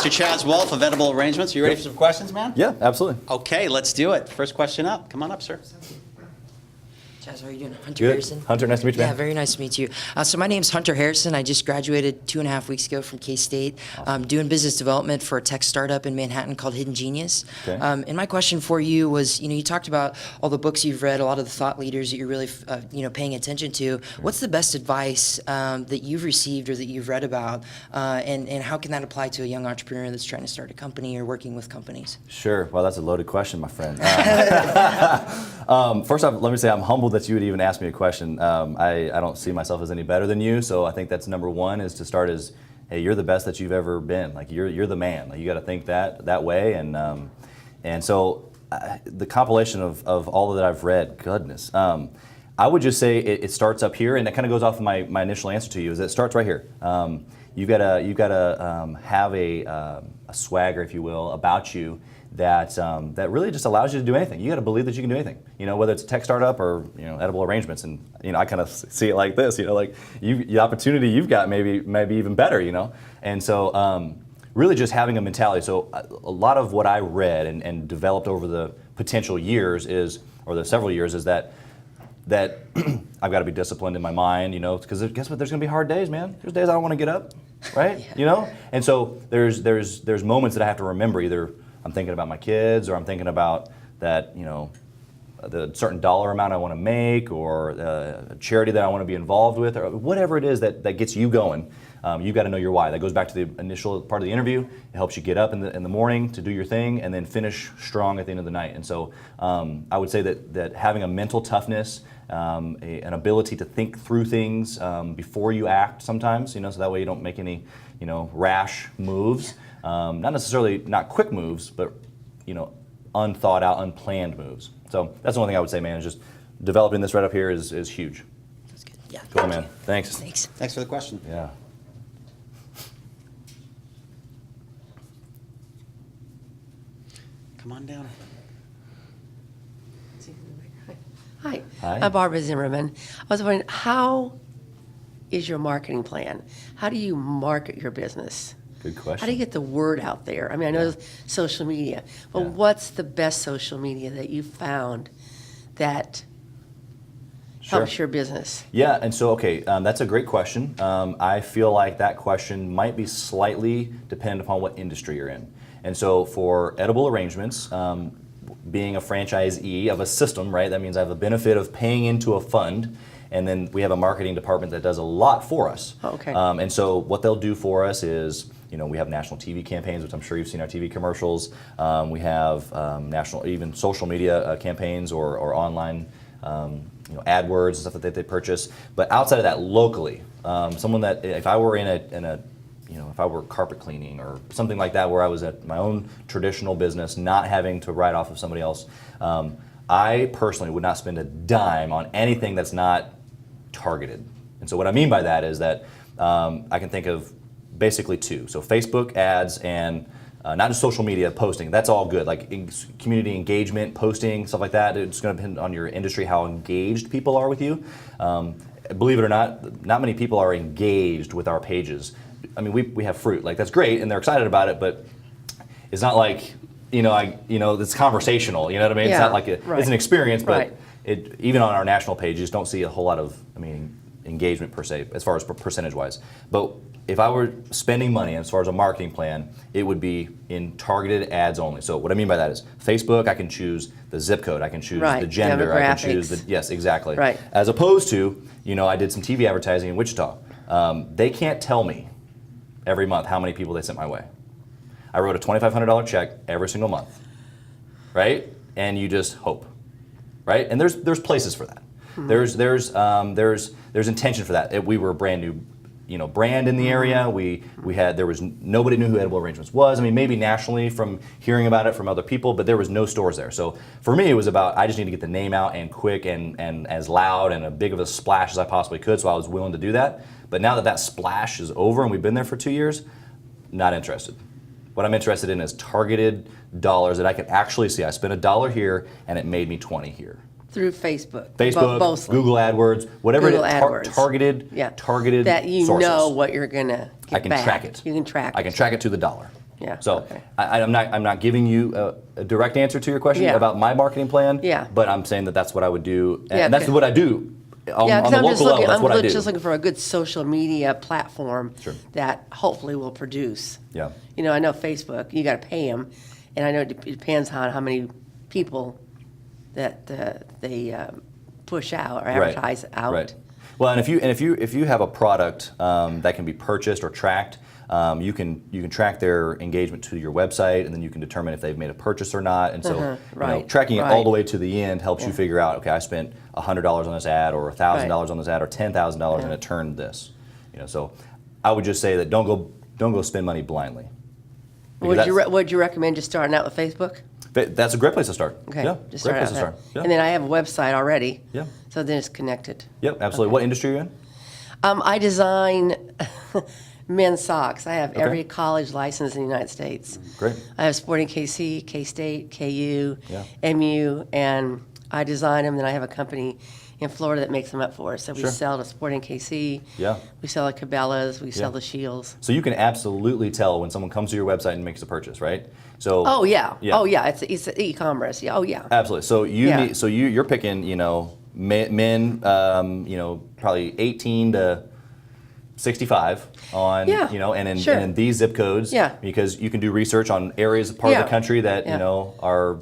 Mr. Chaz Wolfe of Edible Arrangements. Are you ready for some questions, man? Yeah, absolutely. Okay, let's do it. First question up. Come on up, sir. Chaz, how are you doing? Hunter Good. Harrison. Hunter, nice to meet you, man. Yeah, very nice to meet you. So my name's Hunter Harrison. I just graduated 2.5 weeks ago from K-State. Awesome. Doing business development for a tech startup in Manhattan called Hidden Genius. Okay. And my question for you was, you talked about all the books you've read, a lot of the thought leaders that you're really, paying attention to. What's the best advice that you've received or that you've read about, and how can that apply to a young entrepreneur that's trying to start a company or working with companies? Sure. Well, that's a loaded question, my friend. First off, let me say I'm humbled that you would even ask me a question. I don't see myself as any better than you, so I think that's number one, is to start as, hey, you're the best that you've ever been. Like you're the man. Like you got to think that way, and so the compilation of all that I've read, goodness. I would just say it starts up here, and that kind of goes off of my initial answer to you. Is it starts right here. You've got to have a swagger, if you will, about you that really just allows you to do anything. You got to believe that you can do anything. Whether it's a tech startup or Edible Arrangements, and I kind of see it like this. Like the opportunity you've got maybe even better. And so really just having a mentality. So a lot of what I read and developed over the potential years or the several years is that I've got to be disciplined in my mind, because guess what? There's going to be hard days, man. There's days I don't want to get up, right? Yeah. And so there's moments that I have to remember. Either I'm thinking about my kids, or I'm thinking about that, the certain dollar amount I want to make, or a charity that I want to be involved with, or whatever it is that gets you going. You've got to know your why. That goes back to the initial part of the interview. It helps you get up in the morning to do your thing, and then finish strong at the end of the night. And so I would say that having a mental toughness, an ability to think through things before you act sometimes, so that way you don't make any rash moves. Not necessarily not quick moves, but unthought out, unplanned moves. So that's the only thing I would say, man, is just developing this right up here is huge. That's good. Yeah. Cool, man. Thanks. Thanks for the question. Yeah. Come on down. Hi. Hi. I'm Barbara Zimmerman. I was wondering, how is your marketing plan? How do you market your business? Good question. How do you get the word out there? I mean, I know social media, but Yeah. what's the best social media that you found that Sure. helps your business? Yeah, and so, okay, that's a great question. I feel like that question might be slightly dependent upon what industry you're in. And so for Edible Arrangements, being a franchisee of a system, right, that means I have the benefit of paying into a fund, and then we have a marketing department that does a lot for us. Oh, okay. And so what they'll do for us is, we have national TV campaigns, which I'm sure you've seen our TV commercials. We have national, even social media campaigns or online AdWords and stuff that they purchase. But outside of that, locally, someone that if I were if I were carpet cleaning or something like that, where I was at my own traditional business, not having to write off of somebody else, I personally would not spend a dime on anything that's not targeted. And so what I mean by that is that I can think of basically two. So Facebook ads and not just social media posting. That's all good. Like community engagement, posting, stuff like that. It's going to depend on your industry how engaged people are with you. Believe it or not many people are engaged with our pages. I mean, we have fruit. Like that's great, and they're excited about it. But it's not like it's conversational. You know what I mean? Yeah, it's not like right. it's an experience, but Right. Even on our national page, you just don't see a whole lot of engagement per se, as far as percentage wise. But if I were spending money as far as a marketing plan, it would be in targeted ads only. So what I mean by that is Facebook, I can choose the zip code, I can choose Right, the gender, I can choose demographics. yes, exactly. Right. As opposed to, I did some TV advertising in Wichita. They can't tell me every month how many people they sent my way. I wrote a $2,500 check every single month, right? And you just hope, right? And there's places for that. Mm-hmm. There's intention for that. We were a brand new, brand in the area. There was nobody knew who Edible Arrangements was. I mean, maybe nationally from hearing about it from other people, but there was no stores there. So for me, it was about I just need to get the name out and quick and as loud and a big of a splash as I possibly could. So I was willing to do that. But now that splash is over and we've been there for 2 years, not interested. What I'm interested in is targeted dollars that I can actually see. I spent $1 here and it made me 20 here. Through Facebook. Facebook, Mostly. Google AdWords, whatever Google it is, AdWords. targeted Yeah. targeted That you sources. know what you're going to get I can back. track it. You can track it. I can track it to the dollar. Yeah, So okay. I'm not giving you a direct answer to your question Yeah. about my marketing plan. Yeah. But I'm saying that that's what I would do, and Yeah, that's okay. what I do on, Yeah, on because the I'm just local level. looking. That's I'm what I do. just looking for a good social media platform Sure. that hopefully will produce. Yeah. You know, I know Facebook. You got to pay them, and I know it depends on how many people that they push out or advertise out. Right. Well, and if you have a product that can be purchased or tracked, you can track their engagement to your website, and then you can determine if they've made a purchase or not. And so, you know, Right, tracking it all right. the way to the end helps you figure out, okay, I spent $100 on this ad, or $1,000 on this ad, or $10,000, and it turned this. You know, so I would just say that don't go spend money blindly. Because Would you recommend just starting out with Facebook? that's a great place to start. Okay, Yeah, just great start place out to there. start. Yeah. And then I have a website already. Yeah. So then it's connected. Yep, absolutely. Okay. What industry are you in? I design men's socks. I have Okay. every college license in the United States. Great. I have Sporting KC, K-State, KU, Yeah. MU, and I design them. Then I have a company in Florida that makes them up for us. So we Sure. sell to Sporting KC. Yeah. We sell the Cabela's. We sell Yeah. the Shields. So you can absolutely tell when someone comes to your website and makes a purchase, right? So Oh yeah. Yeah. Oh yeah. It's e-commerce. Yeah. Oh yeah. absolutely. So you Yeah. need, so you're picking, you know, men, you know, probably 18 to 65 on, Yeah, you know, and sure. in these zip codes, Yeah. because you can do research on areas, part of Yeah. the country that Yeah. you know are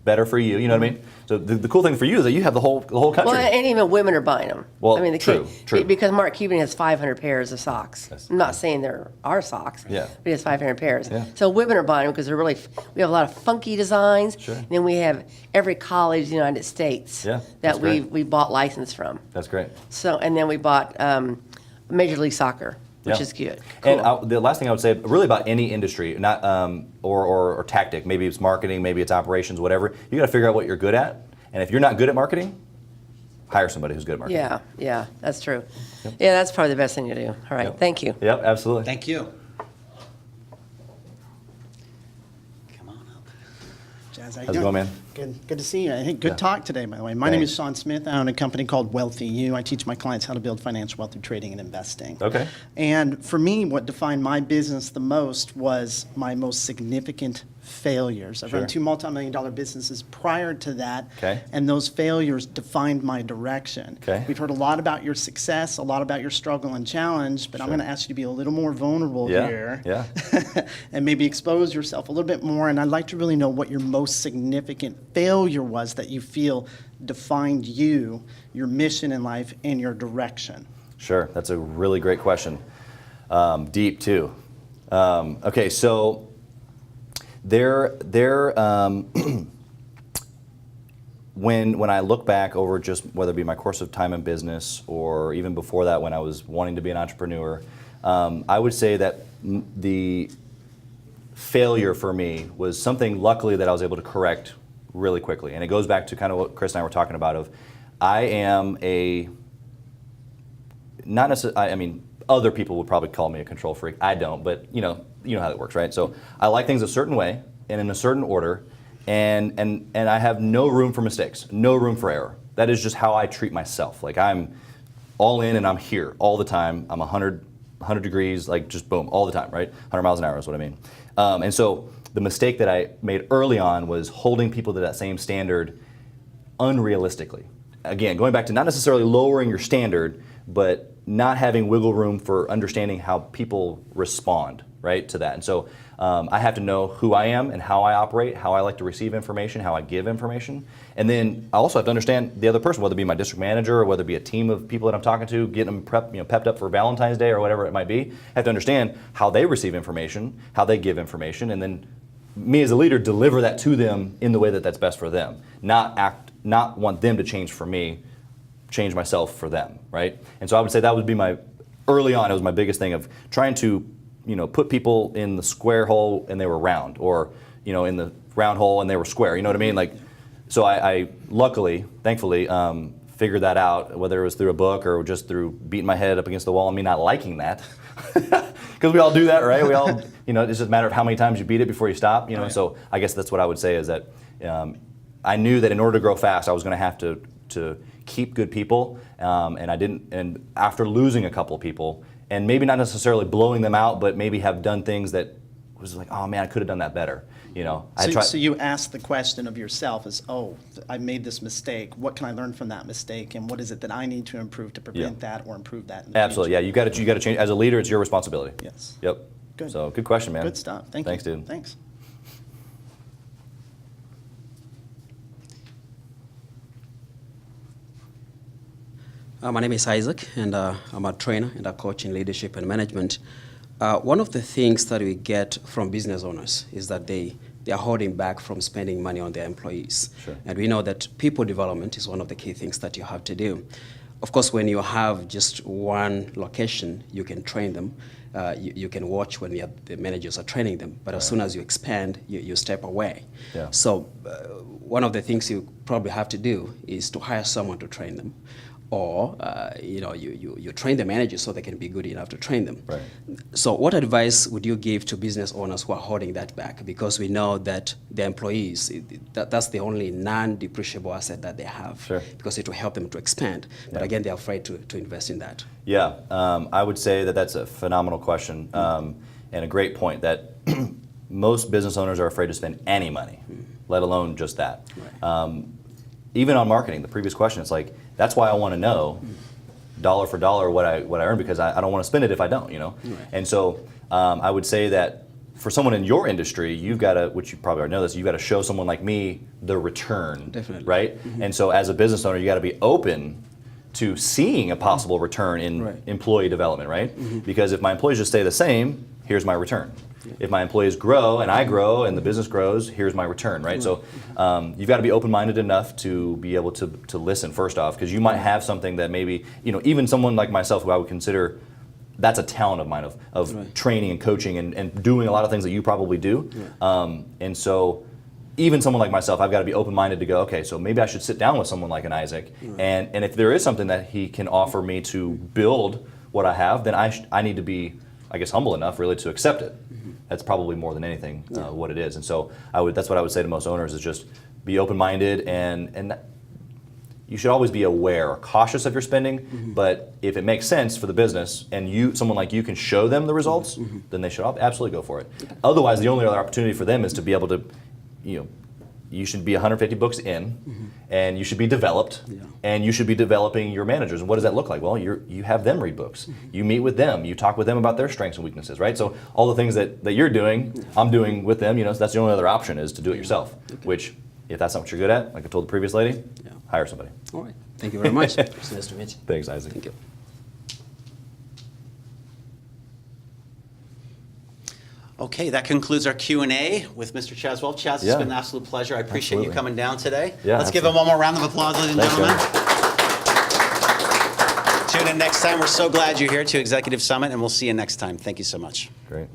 better for you. You know what I mean? So the cool thing for you is that you have the whole country. Well, and even women are buying them. Well, I mean, the true, true. Because Mark Cuban has 500 pairs of socks. Yes. I'm not saying they're our socks. Yeah. But he has 500 pairs. Yeah. So women are buying them because they're really. We have a lot of funky designs. Sure. And then we have every college in the United States Yeah, that's that great. we bought license from. That's great. So and then we bought Major League Soccer, which Yeah. is good. And Cool. the last thing I would say, really about any industry, not or tactic, maybe it's marketing, maybe it's operations, whatever. You got to figure out what you're good at, and if you're not good at marketing, hire somebody who's good at marketing. Yeah, that's true. Yeah, that's probably the best thing to do. All right, Yep. thank you. Yep, absolutely. Thank you. Come on up. Chaz, how you How's it doing? going, man? Good to see you. I think good talk today, by the way. My name is Sean Smith. I own a company called Wealthy You. I teach my clients how to build financial wealth through trading and investing. Okay. And for me, what defined my business the most was my most significant failures. I've Sure. run two multi-million-dollar businesses prior to that, Okay. and those failures defined my direction. Okay. We've heard a lot about your success, a lot about your struggle and challenge, but I'm Sure. going to ask you to be a little more vulnerable Yeah, here. yeah. And maybe expose yourself a little bit more. And I'd like to really know what your most significant failure was that you feel defined you, your mission in life, and your direction. Sure, that's a really great question. Deep too. Okay, so when I look back over just whether it be my course of time in business or even before that when I was wanting to be an entrepreneur, I would say that the failure for me was something luckily that I was able to correct really quickly. And it goes back to kind of what Chris and I were talking about of I am not necessarily, I mean, other people would probably call me a control freak. I don't, but you know how that works, right? So I like things a certain way and in a certain order, and I have no room for mistakes, no room for error. That is just how I treat myself. Like I'm all in and I'm here all the time. I'm 100 degrees, like just boom, all the time, right? 100 miles an hour is what I mean. And so the mistake that I made early on was holding people to that same standard unrealistically. Again, going back to not necessarily lowering your standard, but not having wiggle room for understanding how people respond, right, to that. And so I have to know who I am and how I operate, how I like to receive information, how I give information. And then I also have to understand the other person, whether it be my district manager or whether it be a team of people that I'm talking to, getting them pepped up for Valentine's Day or whatever it might be. I have to understand how they receive information, how they give information, and then me as a leader deliver that to them in the way that that's best for them. Not want them to change for me, change myself for them, right? And so I would say that would be early on, it was my biggest thing of trying to, put people in the square hole and they were round, or, in the round hole and they were square, you know what I mean? Like, so I luckily, thankfully, figured that out, whether it was through a book or just through beating my head up against the wall and me not liking that. Because we all do that, right? We all, it's just a matter of how many times you beat it before you stop, Right. So I guess that's what I would say is that I knew that in order to grow fast, I was going to have to keep good people, and I didn't. And after losing a couple of people, and maybe not necessarily blowing them out, but maybe have done things that was like, oh man, I could have done that better. You know, So you ask the question of yourself is, oh, I made this mistake. What can I learn from that mistake? And what is it that I need to improve to prevent that or improve that in the Absolutely, future? yeah. You got to change. As a leader, it's your responsibility. Yes. Yep. Good. So good question, man. Good stuff. Thank you. Thanks, dude. Thanks. My name is Isaac, and I'm a trainer and a coach in leadership and management. One of the things that we get from business owners is that they are holding back from spending money on their employees. Sure. And we know that people development is one of the key things that you have to do. Of course, when you have just one location, you can train them. You can watch when the managers are training them. But as soon as you expand, you step away. Yeah. So one of the things you probably have to do is to hire someone to train them. Or you train the managers so they can be good enough to train them. Right. So what advice would you give to business owners who are holding that back? Because we know that the employees, that's the only non-depreciable asset that they have. Sure. Because it will help them to expand. But Yeah. again, they're afraid to invest in that. Yeah, I would say that that's a phenomenal question and a great point that most business owners are afraid to spend any money, let alone just that. Right. Even on marketing, the previous question, it's like, that's why I want to know dollar for dollar what I earn, because I don't want to spend it if I don't, you know? Right. And so I would say that for someone in your industry, you've got to, which you probably already know this, you've got to show someone like me the return. Definitely. Right? And so as a business owner, you got to be open to seeing a possible return in Right. employee development, right? Because if my employees just stay the same, here's my return. If my employees grow and I grow and the business grows, here's my return, right? So you've got to be open-minded enough to be able to listen first off, because you might have something that maybe, even someone like myself who I would consider, that's a talent of mine of Right. training and coaching and doing a lot of things that you probably do. And so even someone like myself, I've got to be open-minded to go, okay, so maybe I should sit down with someone like an Isaac, and if there is something that he can offer me to build what I have, then I need to be, I guess, humble enough really to accept it. That's probably more than anything what it is. And so that's what I would say to most owners is just be open-minded and you should always be aware, cautious of your spending, but if it makes sense for the business and someone like you can show them the results, then they should absolutely go for it. Otherwise, the only other opportunity for them is to be able to, you should be 150 books in, and you should be developed, and you should be developing your managers. And what does that look like? Well, you have them read books. You meet with them. You talk with them about their strengths and weaknesses, right? So all the things that you're doing, I'm doing with them. So that's the only other option is to do it yourself. Which, if that's not what you're good at, like I told the previous lady, hire somebody. All right. Thank you very much. It's nice to meet you. Thanks, Isaac. Thank you. Okay, that concludes our Q&A with Mr. Chaz Wolfe. Chaz, Yeah. it's been an absolute pleasure. I appreciate you Absolutely. coming down today. Yeah, Let's give him one more round of applause, ladies and Thanks, gentlemen. Tune in next time. We're so glad you're here to Executive Summit, and we'll see you next time. Thank you so much. Great.